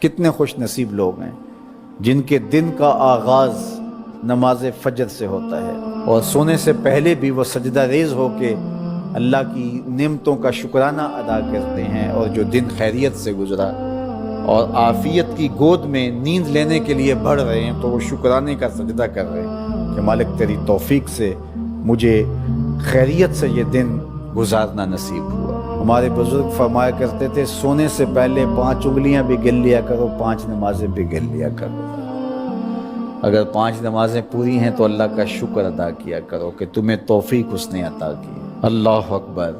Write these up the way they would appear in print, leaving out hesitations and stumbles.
کتنے خوش نصیب لوگ ہیں جن کے دن کا آغاز نماز فجر سے ہوتا ہے اور سونے سے پہلے بھی وہ سجدہ ریز ہو کے اللہ کی نعمتوں کا شکرانہ ادا کرتے ہیں، اور جو دن خیریت سے گزرا اور عافیت کی گود میں نیند لینے کے لیے بڑھ رہے ہیں تو وہ شکرانے کا سجدہ کر رہے ہیں کہ مالک تیری توفیق سے مجھے خیریت سے یہ دن گزارنا نصیب ہوا۔ ہمارے بزرگ فرمایا کرتے تھے سونے سے پہلے 5 انگلیاں بھی گن لیا کرو، 5 نمازیں بھی گن لیا کرو۔ اگر 5 نمازیں پوری ہیں تو اللہ کا شکر ادا کیا کرو کہ تمہیں توفیق اس نے عطا کی۔ اللہ اکبر۔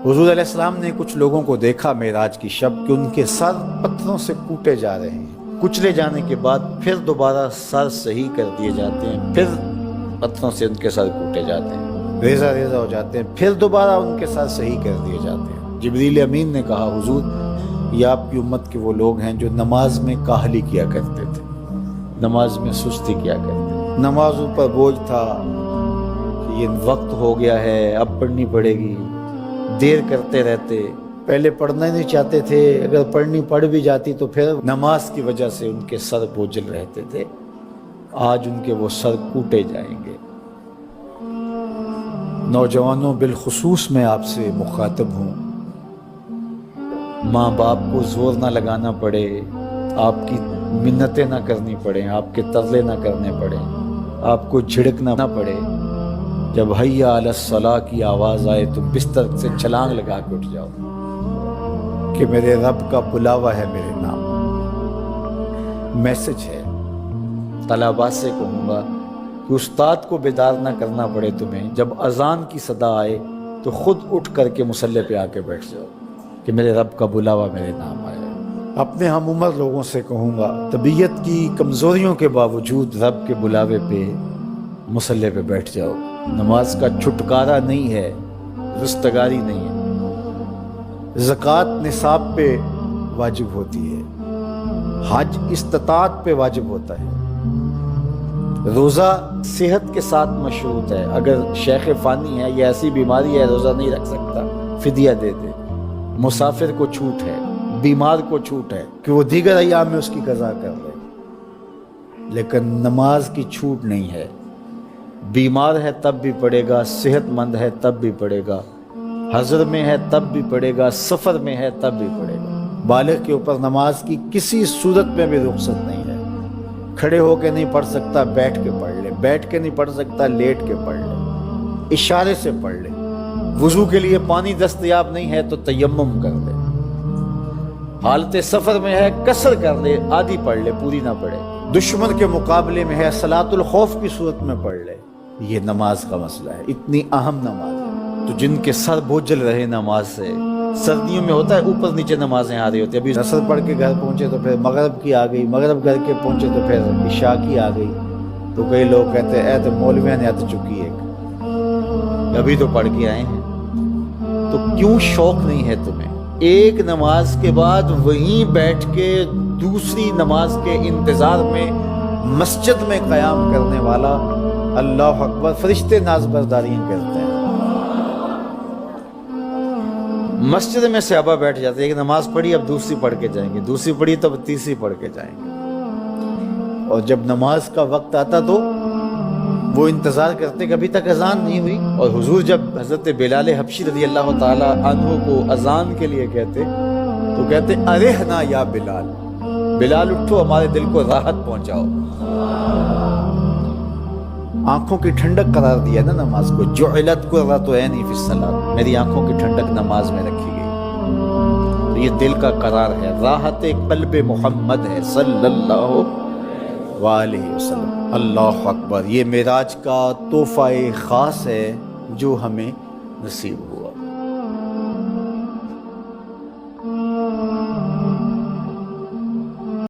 حضور علیہ السلام نے کچھ لوگوں کو دیکھا معراج کی شب کہ ان کے سر پتھروں سے کوٹے جا رہے ہیں، کچلے جانے کے بعد پھر دوبارہ سر صحیح کر دیے جاتے ہیں، پھر پتھروں سے ان کے سر کوٹے جاتے ہیں، ریزہ ریزہ ہو جاتے ہیں، پھر دوبارہ ان کے سر صحیح کر دیے جاتے ہیں۔ جبریل امین نے کہا حضور یہ آپ کی امت کے وہ لوگ ہیں جو نماز میں کاہلی کیا کرتے تھے، نماز میں سستی کیا کرتے تھے، نمازوں پر بوجھ تھا کہ یہ وقت ہو گیا ہے اب پڑھنی پڑے گی، دیر کرتے رہتے، پہلے پڑھنا ہی نہیں چاہتے تھے، اگر پڑھنی پڑھ بھی جاتی تو پھر نماز کی وجہ سے ان کے سر بوجھل رہتے تھے، آج ان کے وہ سر کوٹے جائیں گے۔ نوجوانوں بالخصوص میں آپ سے مخاطب ہوں، ماں باپ کو زور نہ لگانا پڑے، آپ کی منتیں نہ کرنی پڑیں، آپ کے ترلے نہ کرنے پڑیں، آپ کو جھڑکنا نہ پڑے، جب حیا علی الصلاۃ کی آواز آئے تو بستر سے چھلانگ لگا کے اٹھ جاؤ کہ میرے رب کا بلاوا ہے میرے نام۔ میسج ہے طلباء سے کہوں گا کہ استاد کو بیدار نہ کرنا پڑے تمہیں، جب اذان کی صدا آئے تو خود اٹھ کر کے مصلی پہ آ کے بیٹھ جاؤ کہ میرے رب کا بلاوا میرے نام آیا۔ اپنے ہم عمر لوگوں سے کہوں گا طبیعت کی کمزوریوں کے باوجود رب کے بلاوے پہ مصلی پہ بیٹھ جاؤ۔ نماز کا چھٹکارا نہیں ہے، رستگاری نہیں ہے۔ زکوٰۃ نصاب پہ واجب ہوتی ہے، حج استطاعت پہ واجب ہوتا ہے، روزہ صحت کے ساتھ مشروط ہے، اگر شیخ فانی ہے یا ایسی بیماری ہے روزہ نہیں رکھ سکتا فدیہ دے دے۔ مسافر کو چھوٹ ہے، بیمار کو چھوٹ ہے کہ وہ دیگر ایام میں اس کی قضا کر لے، لیکن نماز کی چھوٹ نہیں ہے۔ بیمار ہے تب بھی پڑھے گا، صحت مند ہے تب بھی پڑھے گا، حضر میں ہے تب بھی پڑھے گا، سفر میں ہے تب بھی پڑھے گا۔ بالغ کے اوپر نماز کی کسی صورت میں بھی رخصت نہیں ہے، کھڑے ہو کے نہیں پڑھ سکتا بیٹھ کے پڑھ لے، بیٹھ کے نہیں پڑھ سکتا لیٹ کے پڑھ لے، اشارے سے پڑھ لے، وضو کے لیے پانی دستیاب نہیں ہے تو تیمم کر لے، حالت سفر میں ہے قصر کر لے، آدھی پڑھ لے پوری نہ پڑھے، دشمن کے مقابلے میں ہے صلاۃ الخوف کی صورت میں پڑھ لے۔ یہ نماز کا مسئلہ ہے، اتنی اہم نماز ہے۔ تو جن کے سر بوجھل رہے نماز سے، سردیوں میں ہوتا ہے اوپر نیچے نمازیں آ رہی ہوتی ہیں، ابھی عصر پڑھ کے گھر پہنچے تو پھر مغرب کی آ گئی، مغرب گھر کے پہنچے تو پھر عشاء کی آ گئی، تو کئی لوگ کہتے ہیں اے تو مولویاں نے آت چکی ایک، ابھی تو پڑھ کے آئے ہیں۔ تو کیوں شوق نہیں ہے تمہیں؟ ایک نماز کے بعد وہیں بیٹھ کے دوسری نماز کے انتظار میں مسجد میں قیام کرنے والا اللہ اکبر، فرشتے ناز برداریاں کرتے ہیں۔ مسجد میں صحابہ بیٹھ جاتے ہیں، ایک نماز پڑھی اب دوسری پڑھ کے جائیں گے، دوسری پڑھی تب تیسری پڑھ کے جائیں گے، اور جب نماز کا وقت آتا تو وہ انتظار کرتے کہ ابھی تک اذان نہیں ہوئی، اور حضور جب حضرت بلال حبشی رضی اللہ تعالی عنہ کو اذان کے لیے کہتے تو کہتے ارحنا یا بلال، بلال اٹھو ہمارے دل کو راحت پہنچاؤ۔ آنکھوں کی ٹھنڈک قرار دیا نا نماز کو، جعلت قرۃ عینی فی الصلاۃ، میری آنکھوں کی ٹھنڈک نماز میں رکھی گئی۔ تو یہ دل کا قرار ہے، راحت قلب محمد ہے صلی اللہ وآلہ وسلم۔ اللہ اکبر، یہ معراج کا تحفہ خاص ہے جو ہمیں نصیب ہوا۔